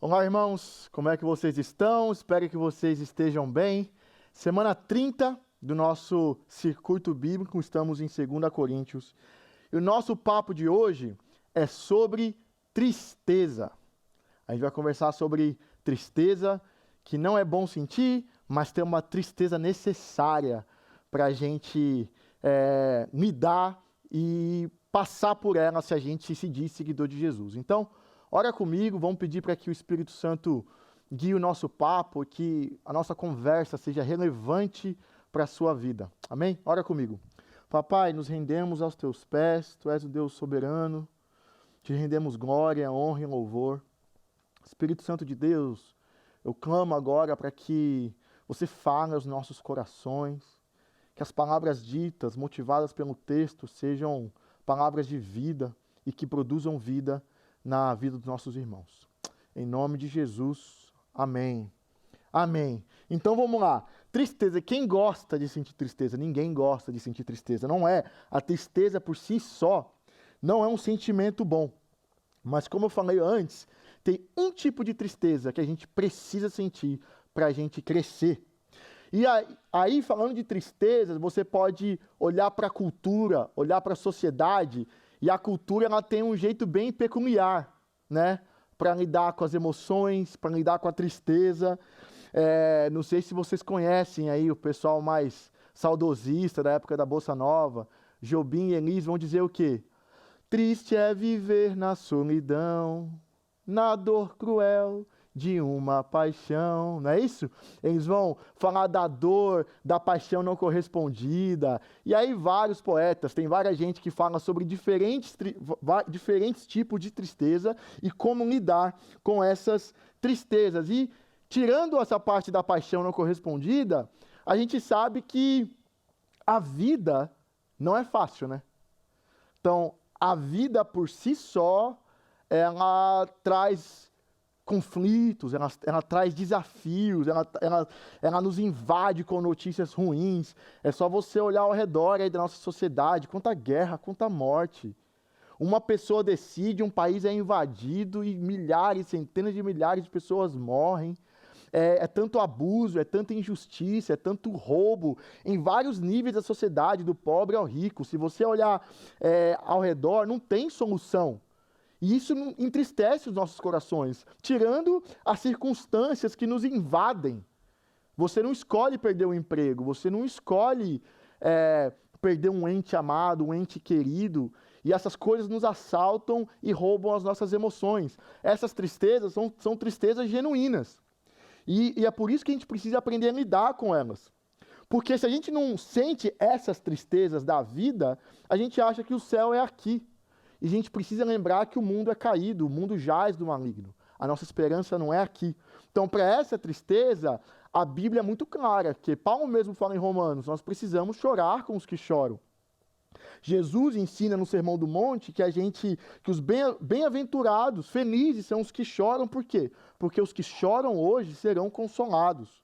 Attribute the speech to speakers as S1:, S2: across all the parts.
S1: Olá, irmãos, como é que vocês estão? Espero que vocês estejam bem. Semana 30 do nosso circuito bíblico, estamos em 2 Coríntios. E o nosso papo de hoje é sobre tristeza. A gente vai conversar sobre tristeza, que não é bom sentir, mas tem uma tristeza necessária para a gente lidar e passar por ela se a gente se diz seguidor de Jesus. Então, ora comigo, vamos pedir para que o Espírito Santo guie o nosso papo, que a nossa conversa seja relevante para a sua vida. Amém? Ora comigo. Papai, nos rendemos aos teus pés, tu és o Deus soberano, te rendemos glória, honra e louvor. Espírito Santo de Deus, eu clamo agora para que você fale aos nossos corações, que as palavras ditas, motivadas pelo texto, sejam palavras de vida e que produzam vida na vida dos nossos irmãos. Em nome de Jesus, amém. Amém. Então vamos lá. Tristeza. Quem gosta de sentir tristeza? Ninguém gosta de sentir tristeza. Não é. A tristeza por si só não é um sentimento bom. Mas como eu falei antes, tem um tipo de tristeza que a gente precisa sentir para a gente crescer. E aí, falando de tristezas, você pode olhar para a cultura, olhar para a sociedade, e a cultura ela tem um jeito bem peculiar, né? Para lidar com as emoções, para lidar com a tristeza. Não sei se vocês conhecem aí o pessoal mais saudosista da época da Bossa Nova, Jobim e Elis vão dizer o quê? Triste é viver na solidão, na dor cruel de uma paixão, não é isso? Eles vão falar da dor, da paixão não correspondida. E aí vários poetas, tem várias gente que fala sobre diferentes tipos de tristeza e como lidar com essas tristezas. E tirando essa parte da paixão não correspondida, a gente sabe que a vida não é fácil, né? Então, a vida por si só, ela traz conflitos, ela traz desafios, ela nos invade com notícias ruins. É só você olhar ao redor aí da nossa sociedade, quanta guerra, quanta morte. Uma pessoa decide, um país é invadido e milhares, centenas de milhares de pessoas morrem. É tanto abuso, é tanta injustiça, é tanto roubo, em vários níveis da sociedade, do pobre ao rico. Se você olhar ao redor, não tem solução. E isso entristece os nossos corações, tirando as circunstâncias que nos invadem. Você não escolhe perder o emprego, você não escolhe perder um ente amado, um ente querido, e essas coisas nos assaltam e roubam as nossas emoções. Essas tristezas são tristezas genuínas. E é por isso que a gente precisa aprender a lidar com elas. Porque se a gente não sente essas tristezas da vida, a gente acha que o céu é aqui. E a gente precisa lembrar que o mundo é caído, o mundo jaz do maligno. A nossa esperança não é aqui. Então, para essa tristeza, a Bíblia é muito clara, que Paulo mesmo fala em Romanos, nós precisamos chorar com os que choram. Jesus ensina no Sermão do Monte que os bem-aventurados, felizes são os que choram, por quê? Porque os que choram hoje serão consolados.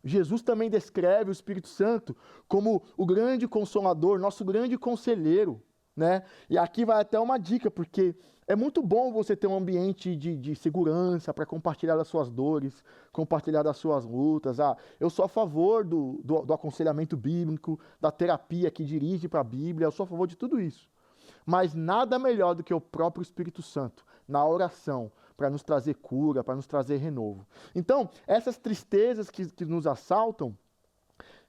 S1: Jesus também descreve o Espírito Santo como o grande consolador, nosso grande conselheiro, né? E aqui vai até uma dica, porque é muito bom você ter um ambiente de segurança para compartilhar das suas dores, compartilhar das suas lutas. Eu sou a favor do aconselhamento bíblico, da terapia que dirige para a Bíblia, eu sou a favor de tudo isso. Mas nada melhor do que o próprio Espírito Santo, na oração, para nos trazer cura, para nos trazer renovo. Então, essas tristezas que nos assaltam,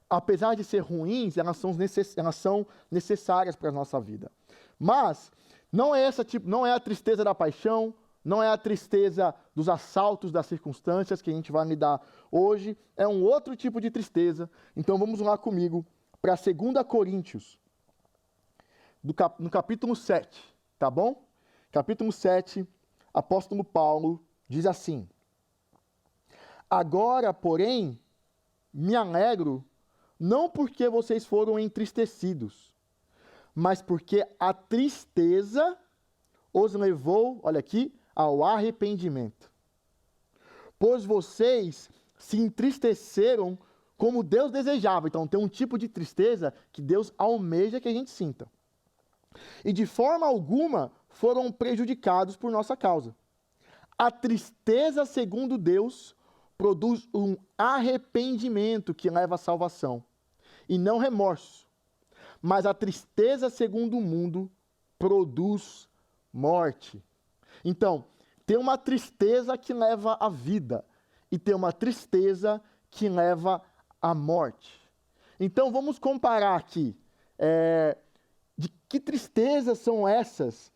S1: apesar de ser ruins, elas são necessárias para a nossa vida. Mas não é a tristeza da paixão, não é a tristeza dos assaltos das circunstâncias que a gente vai lidar hoje, é um outro tipo de tristeza. Então vamos lá comigo para 2 Coríntios, no capítulo 7, tá bom? Capítulo 7, apóstolo Paulo diz assim: Agora, porém, me alegro, não porque vocês foram entristecidos, mas porque a tristeza os levou, olha aqui, ao arrependimento. Pois vocês se entristeceram como Deus desejava. Então tem um tipo de tristeza que Deus almeja que a gente sinta. E de forma alguma foram prejudicados por nossa causa. A tristeza, segundo Deus, produz um arrependimento que leva à salvação, e não remorso. Mas a tristeza, segundo o mundo, produz morte. Então, tem uma tristeza que leva à vida, e tem uma tristeza que leva à morte. Então, vamos comparar aqui. De que tristezas são essas?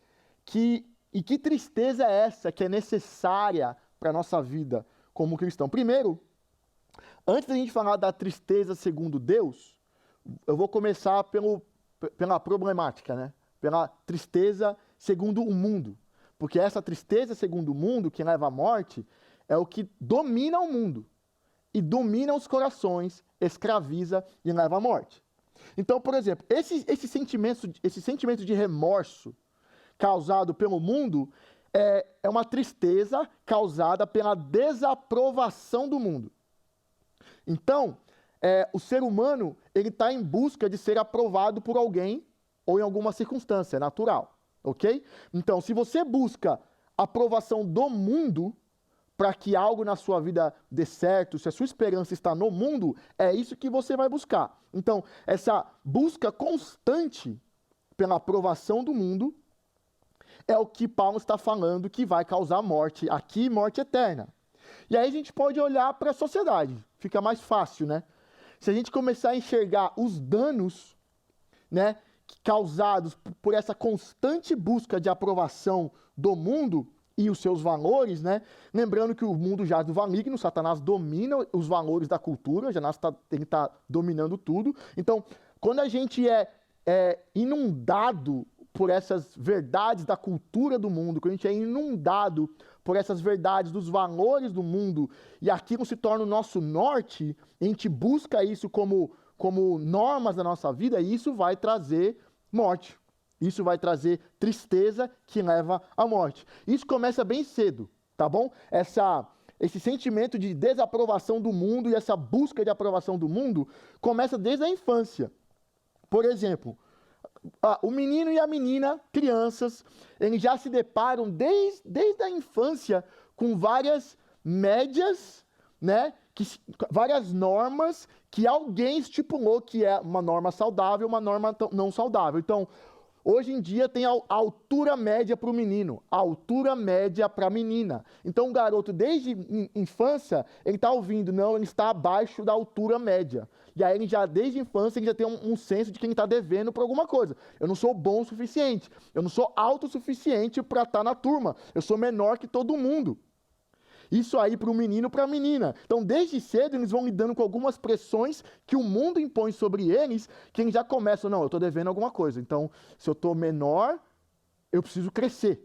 S1: E que tristeza é essa que é necessária para a nossa vida como cristão? Primeiro, antes da gente falar da tristeza segundo Deus, eu vou começar pela problemática, né? Pela tristeza segundo o mundo. Porque essa tristeza segundo o mundo, que leva à morte, é o que domina o mundo. E domina os corações, escraviza e leva à morte. Então, por exemplo, esse sentimento de remorso causado pelo mundo é uma tristeza causada pela desaprovação do mundo. Então, o ser humano ele está em busca de ser aprovado por alguém ou em alguma circunstância, é natural, ok? Então, se você busca aprovação do mundo para que algo na sua vida dê certo, se a sua esperança está no mundo, é isso que você vai buscar. Então, essa busca constante pela aprovação do mundo é o que Paulo está falando que vai causar morte aqui, morte eterna. E aí a gente pode olhar para a sociedade, fica mais fácil, né? Se a gente começar a enxergar os danos, né, causados por essa constante busca de aprovação do mundo e os seus valores, né? Lembrando que o mundo jaz do maligno, Satanás domina os valores da cultura, ele está dominando tudo. Então, quando a gente é inundado por essas verdades da cultura do mundo, quando a gente é inundado por essas verdades dos valores do mundo, e aquilo se torna o nosso norte, a gente busca isso como normas da nossa vida, e isso vai trazer morte. Isso vai trazer tristeza que leva à morte. Isso começa bem cedo, tá bom? Esse sentimento de desaprovação do mundo e essa busca de aprovação do mundo começa desde a infância. Por exemplo, o menino e a menina, crianças, eles já se deparam desde a infância com várias médias, né? Várias normas que alguém estipulou que é uma norma saudável, uma norma não saudável. Então, hoje em dia tem a altura média para o menino, a altura média para a menina. Então o garoto, desde infância, ele está ouvindo, não, ele está abaixo da altura média. E aí, desde a infância, ele já tem um senso de que ele está devendo para alguma coisa. Eu não sou bom o suficiente, eu não sou autossuficiente para estar na turma, eu sou menor que todo mundo. Isso aí para o menino e para a menina. Então, desde cedo, eles vão lidando com algumas pressões que o mundo impõe sobre eles, que eles já começam, não, eu estou devendo alguma coisa. Então, se eu estou menor, eu preciso crescer.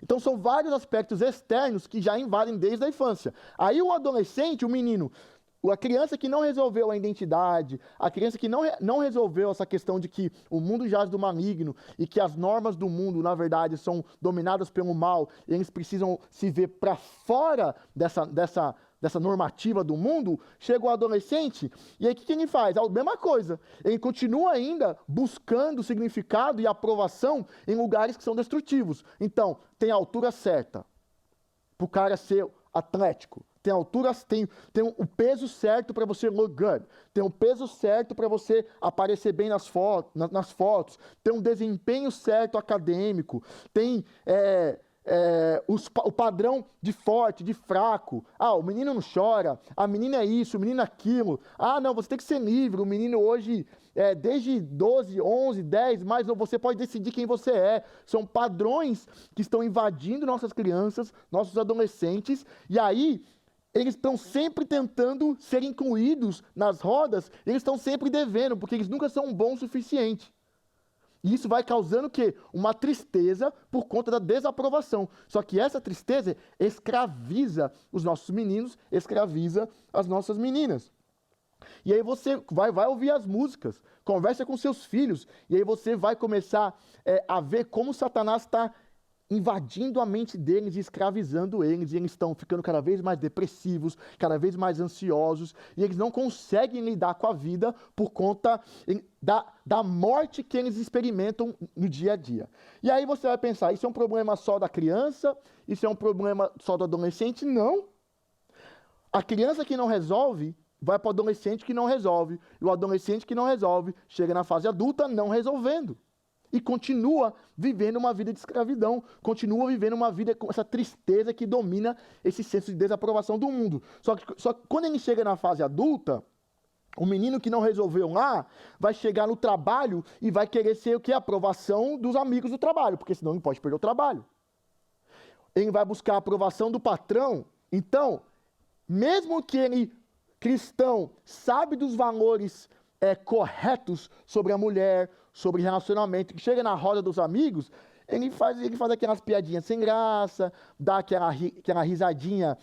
S1: Então, são vários aspectos externos que já invadem desde a infância. Aí, o adolescente, o menino, a criança que não resolveu a identidade, a criança que não resolveu essa questão de que o mundo jaz do maligno e que as normas do mundo, na verdade, são dominadas pelo mal, e eles precisam se ver para fora dessa normativa do mundo, chega o adolescente, e aí o que ele faz? A mesma coisa, ele continua ainda buscando significado e aprovação em lugares que são destrutivos. Então, tem a altura certa para o cara ser atlético. Tem alturas, tem o peso certo para você look good. Tem o peso certo para você aparecer bem nas fotos. Tem um desempenho certo acadêmico. Tem o padrão de forte, de fraco. Ah, o menino não chora. A menina é isso, o menino é aquilo. Ah, não, você tem que ser livre. O menino hoje, desde 12, 11, 10, mas não, você pode decidir quem você é. São padrões que estão invadindo nossas crianças, nossos adolescentes. E aí, eles estão sempre tentando ser incluídos nas rodas, eles estão sempre devendo, porque eles nunca são bons o suficiente. E isso vai causando o quê? Uma tristeza por conta da desaprovação. Só que essa tristeza escraviza os nossos meninos, escraviza as nossas meninas. E aí você vai ouvir as músicas, conversa com seus filhos, e aí você vai começar a ver como Satanás está invadindo a mente deles e escravizando eles, e eles estão ficando cada vez mais depressivos, cada vez mais ansiosos, e eles não conseguem lidar com a vida por conta da morte que eles experimentam no dia a dia. E aí você vai pensar, isso é um problema só da criança? Isso é um problema só do adolescente? Não. A criança que não resolve, vai para o adolescente que não resolve, e o adolescente que não resolve, chega na fase adulta não resolvendo. E continua vivendo uma vida de escravidão, continua vivendo uma vida com essa tristeza que domina esse senso de desaprovação do mundo. Só que quando ele chega na fase adulta, o menino que não resolveu lá vai chegar no trabalho e vai querer ser o que? A aprovação dos amigos do trabalho, porque senão ele pode perder o trabalho. Ele vai buscar a aprovação do patrão. Então, mesmo que ele, cristão, sabe dos valores corretos sobre a mulher, sobre relacionamento, que chega na roda dos amigos, ele faz aquelas piadinhas sem graça, dá aquela risadinha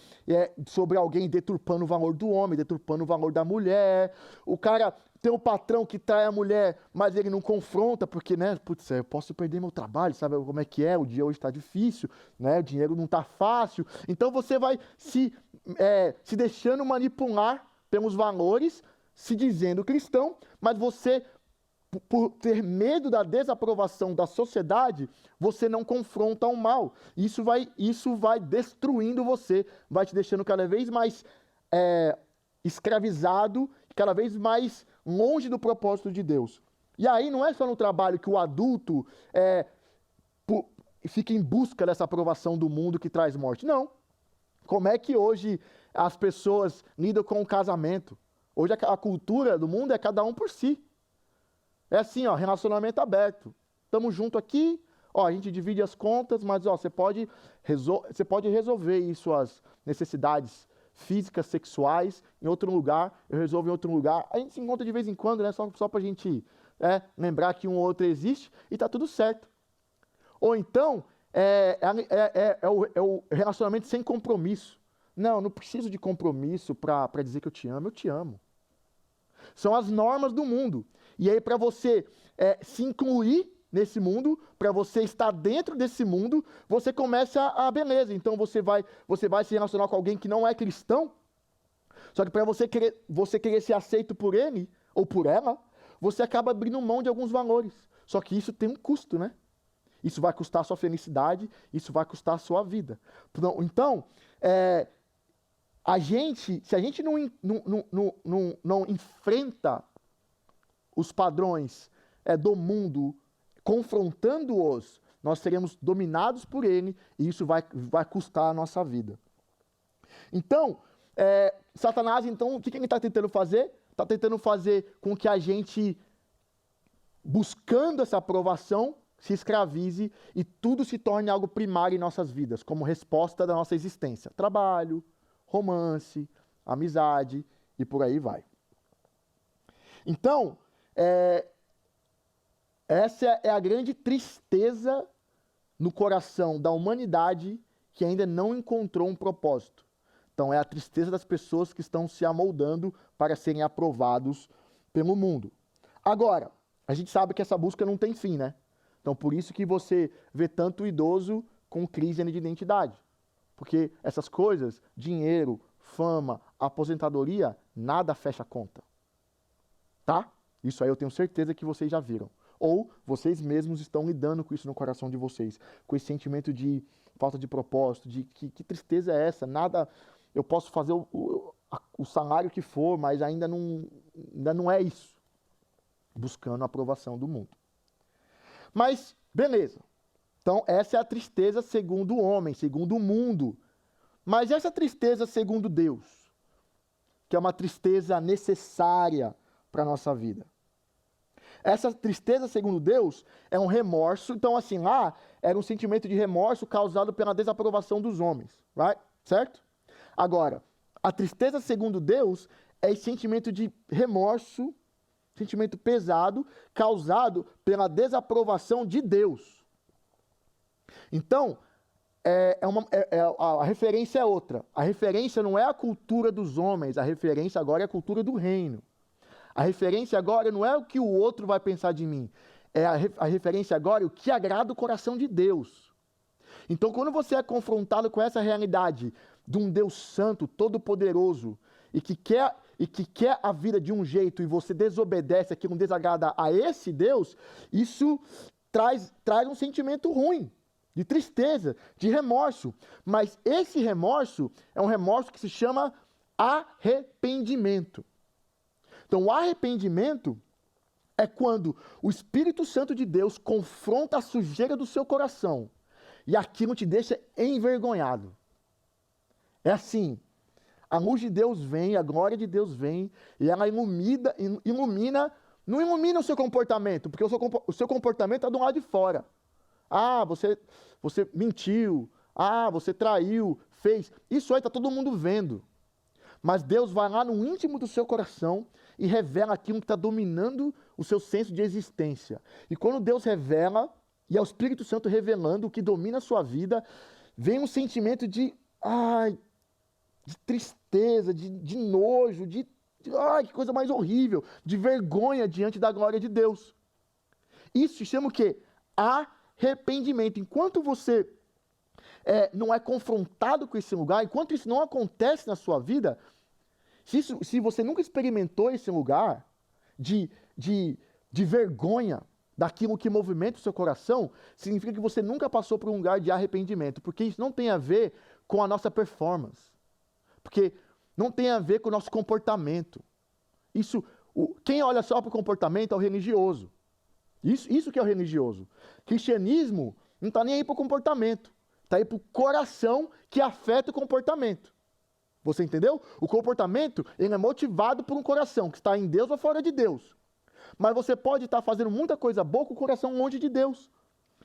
S1: sobre alguém deturpando o valor do homem, deturpando o valor da mulher. O cara tem um patrão que trai a mulher, mas ele não confronta, porque, né, putz, eu posso perder meu trabalho, sabe como é que é? O dia hoje está difícil, né? O dinheiro não está fácil. Então você vai se deixando manipular pelos valores, se dizendo cristão, mas você, por ter medo da desaprovação da sociedade, você não confronta o mal. Isso vai destruindo você, vai te deixando cada vez mais escravizado, cada vez mais longe do propósito de Deus. E aí não é só no trabalho que o adulto fica em busca dessa aprovação do mundo que traz morte. Não. Como é que hoje as pessoas lidam com o casamento? Hoje a cultura do mundo é cada um por si. É assim, ó, relacionamento aberto. Estamos juntos aqui, ó, a gente divide as contas, mas ó, você pode resolver aí suas necessidades físicas, sexuais, em outro lugar, eu resolvo em outro lugar. A gente se encontra de vez em quando, né? Só pra gente lembrar que um ou outro existe e tá tudo certo. Ou então, o relacionamento sem compromisso. Não preciso de compromisso para dizer que eu te amo. São as normas do mundo. E aí, para você se incluir nesse mundo, para você estar dentro desse mundo, você começa beleza. Então, você vai se relacionar com alguém que não é cristão. Só que para você querer ser aceito por ele ou por ela, você acaba abrindo mão de alguns valores. Só que isso tem um custo, né? Isso vai custar a sua felicidade, isso vai custar a sua vida. Então, se a gente não enfrenta os padrões do mundo, confrontando-os, nós seremos dominados por ele e isso vai custar a nossa vida. Então, Satanás, então, o que ele está tentando fazer? Está tentando fazer com que a gente, buscando essa aprovação, se escravize e tudo se torne algo primário em nossas vidas, como resposta da nossa existência. Trabalho, romance, amizade e por aí vai. Então, essa é a grande tristeza no coração da humanidade que ainda não encontrou um propósito. Então, é a tristeza das pessoas que estão se amoldando para serem aprovados pelo mundo. Agora, a gente sabe que essa busca não tem fim, né? Então, por isso que você vê tanto idoso com crise de identidade. Porque essas coisas, dinheiro, fama, aposentadoria, nada fecha a conta. Tá? Isso aí eu tenho certeza que vocês já viram. Ou vocês mesmos estão lidando com isso no coração de vocês. Com esse sentimento de falta de propósito, de que tristeza é essa? Nada, eu posso fazer o salário que for, mas ainda não é isso. Buscando a aprovação do mundo. Mas, beleza. Então, essa é a tristeza segundo o homem, segundo o mundo. Mas essa tristeza segundo Deus, que é uma tristeza necessária para a nossa vida. Essa tristeza segundo Deus é um remorso. Então, assim, lá era um sentimento de remorso causado pela desaprovação dos homens. Right? Certo? Agora, a tristeza segundo Deus é esse sentimento de remorso, sentimento pesado, causado pela desaprovação de Deus. Então, a referência é outra. A referência não é a cultura dos homens, a referência agora é a cultura do reino. A referência agora não é o que o outro vai pensar de mim. A referência agora é o que agrada o coração de Deus. Então, quando você é confrontado com essa realidade de um Deus santo, todo-poderoso, e que quer a vida de um jeito e você desobedece, aquilo não desagrada a esse Deus, isso traz um sentimento ruim, de tristeza, de remorso. Mas esse remorso é um remorso que se chama arrependimento. Então, o arrependimento é quando o Espírito Santo de Deus confronta a sujeira do seu coração e aquilo te deixa envergonhado. É assim, a luz de Deus vem, a glória de Deus vem e ela ilumina, não ilumina o seu comportamento, porque o seu comportamento está do lado de fora. Ah, você mentiu, você traiu, fez. Isso aí está todo mundo vendo. Mas Deus vai lá no íntimo do seu coração e revela aquilo que está dominando o seu senso de existência. E quando Deus revela, e é o Espírito Santo revelando o que domina a sua vida, vem um sentimento de tristeza, de nojo, que coisa mais horrível, de vergonha diante da glória de Deus. Isso se chama o quê? Arrependimento. Enquanto você não é confrontado com esse lugar, enquanto isso não acontece na sua vida, se você nunca experimentou esse lugar de vergonha daquilo que movimenta o seu coração, significa que você nunca passou por um lugar de arrependimento, porque isso não tem a ver com a nossa performance, porque não tem a ver com o nosso comportamento. Quem olha só para o comportamento é o religioso. Isso que é o religioso. Cristianismo não está nem aí para o comportamento, está aí para o coração que afeta o comportamento. Você entendeu? O comportamento ele é motivado por um coração que está em Deus ou fora de Deus. Mas você pode estar fazendo muita coisa boa com o coração longe de Deus.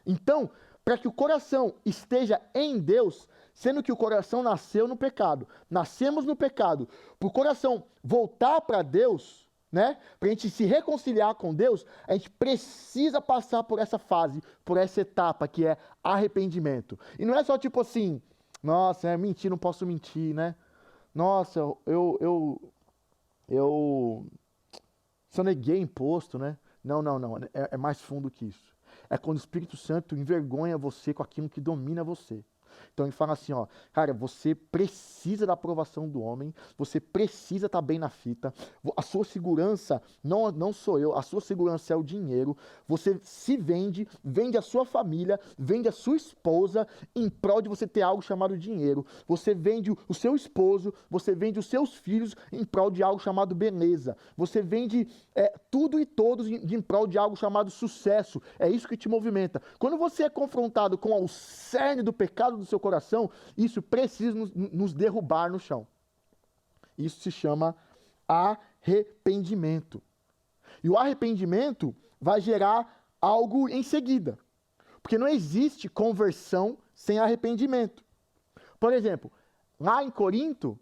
S1: Então, para que o coração esteja em Deus, sendo que o coração nasceu no pecado, nascemos no pecado, para o coração voltar para Deus, né? Para a gente se reconciliar com Deus, a gente precisa passar por essa fase, por essa etapa que é arrependimento. E não é só tipo assim, nossa, mentir, não posso mentir, né? Nossa, eu soneguei imposto, né? Não. É mais fundo que isso. É quando o Espírito Santo envergonha você com aquilo que domina você. Então ele fala assim, cara, você precisa da aprovação do homem, você precisa estar bem na fita, a sua segurança não sou eu, a sua segurança é o dinheiro, você se vende a sua família, vende a sua esposa em prol de você ter algo chamado dinheiro, você vende o seu esposo, você vende os seus filhos em prol de algo chamado beleza, você vende tudo e todos em prol de algo chamado sucesso, é isso que te movimenta. Quando você é confrontado com o cerne do pecado do seu coração, isso precisa nos derrubar no chão. Isso se chama arrependimento. E o arrependimento vai gerar algo em seguida. Porque não existe conversão sem arrependimento. Por exemplo, lá em Corinto,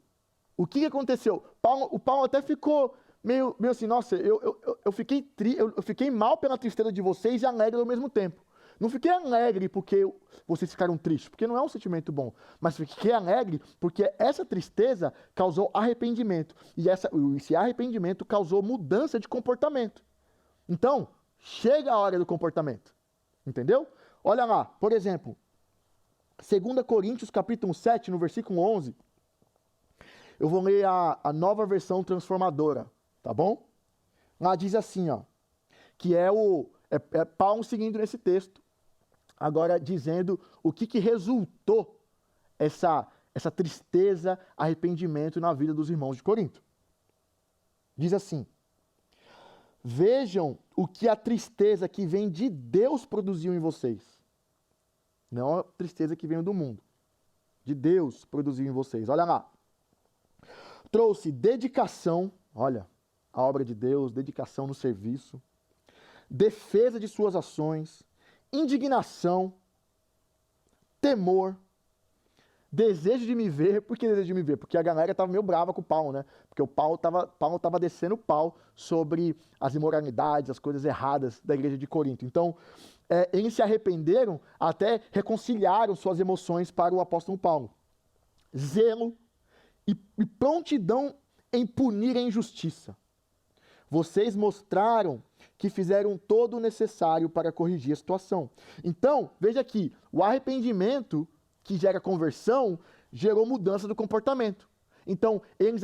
S1: o que aconteceu? O Paulo até ficou meio assim, nossa, eu fiquei mal pela tristeza de vocês e alegre ao mesmo tempo. Não fiquei alegre porque vocês ficaram tristes, porque não é um sentimento bom, mas fiquei alegre porque essa tristeza causou arrependimento, e esse arrependimento causou mudança de comportamento. Então, chega a hora do comportamento, entendeu? Olha lá, por exemplo, 2 Coríntios capítulo 7, no versículo 11, eu vou ler a nova versão transformadora, tá bom? Lá diz assim, que é Paulo seguindo nesse texto, agora dizendo o que resultou essa tristeza, arrependimento na vida dos irmãos de Corinto. Diz assim: vejam o que a tristeza que vem de Deus produziu em vocês. Não a tristeza que veio do mundo. De Deus produziu em vocês. Olha lá. Trouxe dedicação, olha, a obra de Deus, dedicação no serviço, defesa de suas ações, indignação, temor, desejo de me ver. Por que desejo de me ver? Porque a galera estava meio brava com o Paulo, né? Porque o Paulo estava descendo o pau sobre as imoralidades, as coisas erradas da igreja de Corinto. Então, eles se arrependeram, até reconciliaram suas emoções para o apóstolo Paulo. Zelo e prontidão em punir a injustiça. Vocês mostraram que fizeram todo o necessário para corrigir a situação. Então, veja aqui, o arrependimento que gera conversão gerou mudança do comportamento. Então, eles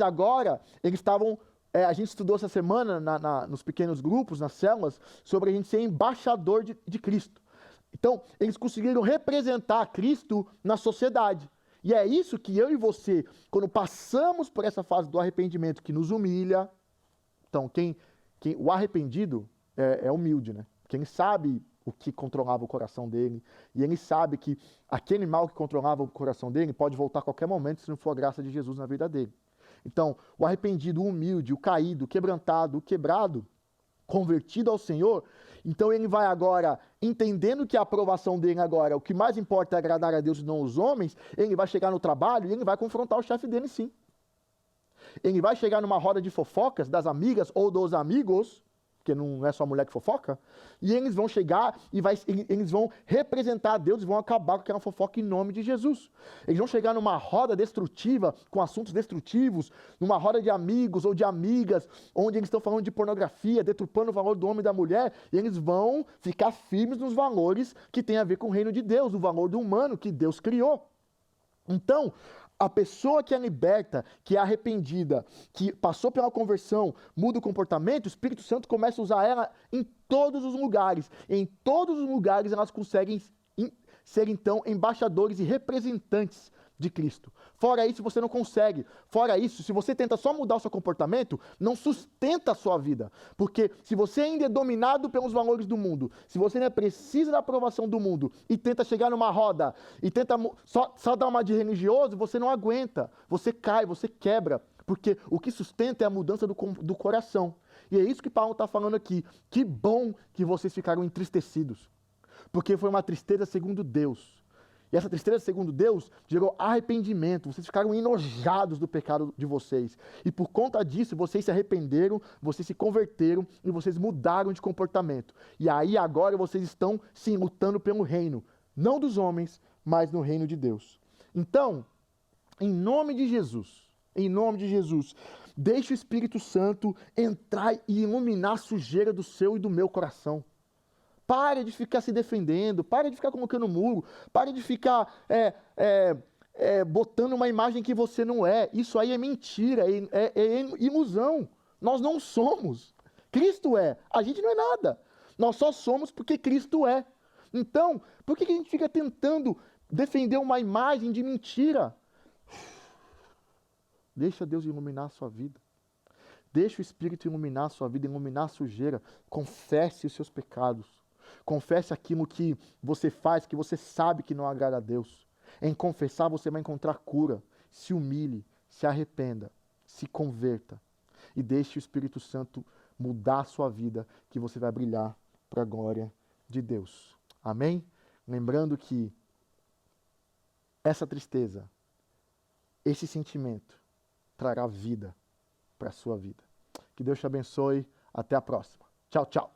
S1: estavam... a gente estudou essa semana nos pequenos grupos, nas células, sobre a gente ser embaixador de Cristo. Então, eles conseguiram representar Cristo na sociedade. E é isso que eu e você, quando passamos por essa fase do arrependimento que nos humilha... Então, o arrependido é humilde, né? Quem sabe o que controlava o coração dele, e ele sabe que aquele mal que controlava o coração dele pode voltar a qualquer momento se não for a graça de Jesus na vida dele. Então, o arrependido, o humilde, o caído, o quebrantado, o quebrado, convertido ao Senhor, então ele vai agora, entendendo que a aprovação dele agora, o que mais importa é agradar a Deus e não os homens, ele vai chegar no trabalho e ele vai confrontar o chefe dele sim. Ele vai chegar numa roda de fofocas das amigas ou dos amigos, porque não é só a mulher que fofoca, e eles vão chegar e eles vão representar a Deus e vão acabar com aquela fofoca em nome de Jesus. Eles vão chegar numa roda destrutiva, com assuntos destrutivos, numa roda de amigos ou de amigas, onde eles estão falando de pornografia, deturpando o valor do homem e da mulher, e eles vão ficar firmes nos valores que tem a ver com o reino de Deus, o valor do humano que Deus criou. Então, a pessoa que é liberta, que é arrependida, que passou pela conversão, muda o comportamento, o Espírito Santo começa a usar ela em todos os lugares. Em todos os lugares elas conseguem ser, então, embaixadores e representantes de Cristo. Fora isso, você não consegue. Fora isso, se você tenta só mudar o seu comportamento, não sustenta a sua vida. Porque se você ainda é dominado pelos valores do mundo, se você ainda precisa da aprovação do mundo e tenta chegar numa roda e tenta só dar uma de religioso, você não aguenta. Você cai, você quebra. Porque o que sustenta é a mudança do coração. E é isso que Paulo está falando aqui. Que bom que vocês ficaram entristecidos. Porque foi uma tristeza segundo Deus. E essa tristeza, segundo Deus, gerou arrependimento. Vocês ficaram enojados do pecado de vocês. E por conta disso, vocês se arrependeram, vocês se converteram e vocês mudaram de comportamento. E aí agora vocês estão, sim, lutando pelo reino. Não dos homens, mas no reino de Deus. Então, em nome de Jesus, deixe o Espírito Santo entrar e iluminar a sujeira do seu e do meu coração. Pare de ficar se defendendo, pare de ficar colocando muro, pare de ficar botando uma imagem que você não é. Isso aí é mentira, é ilusão. Nós não somos. Cristo é. A gente não é nada. Nós só somos porque Cristo é. Então, por que a gente fica tentando defender uma imagem de mentira? Deixa Deus iluminar a sua vida. Deixa o Espírito iluminar a sua vida, iluminar a sujeira. Confesse os seus pecados. Confesse aquilo que você faz, que você sabe que não agrada a Deus. Em confessar você vai encontrar cura. Se humilhe, se arrependa, se converta. E deixe o Espírito Santo mudar a sua vida, que você vai brilhar para a glória de Deus. Amém? Lembrando que essa tristeza, esse sentimento, trará vida para a sua vida. Que Deus te abençoe. Até a próxima. Tchau, tchau.